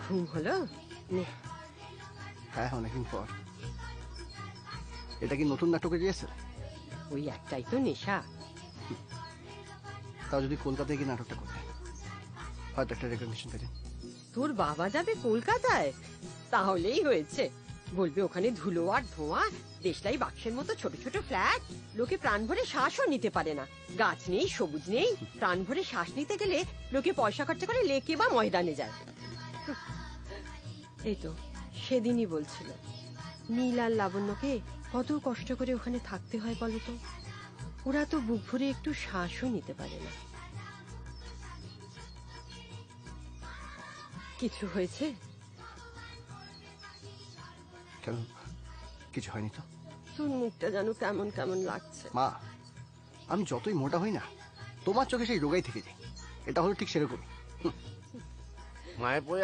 ঘুম হলো? নে। হ্যাঁ, অনেকদিন পর। এটা কি নতুন নাটকের রিহার্সাল? ওই একটাই তো নেশা। তাও যদি কলকাতায় গিয়ে নাটকটা করতে, হয়তো একটা রেকগনিশন পেতেন। তোর বাবা যাবে কলকাতায়? তাহলেই হয়েছে। বলবে ওখানে ধুলো আর ধোঁয়া, দেশলাই বাক্সের মতো ছোট ছোট ফ্ল্যাট, লোকে প্রাণ ভরে শ্বাসও নিতে পারে না। গাছ নেই, সবুজ নেই, প্রাণ ভরে শ্বাস নিতে গেলে লোকে পয়সা খরচা করে লেকে বা ময়দানে যায়। এই তো সেদিনই বলছিল, নীল আর লাবণ্যকে কত কষ্ট করে ওখানে থাকতে হয় বলতো। ওরা তো বুক ভরে একটু শ্বাসও নিতে পারে না। কিছু হয়েছে? কেন, কিছু হয়নি তো? তোর মুখটা যেন কেমন কেমন লাগছে। মা, আমি যতই মোটা হই না, তোমার চোখে সেই রোগাই থেকে যাই। এটা হলো ঠিক সেরকমই। মায়ের পরে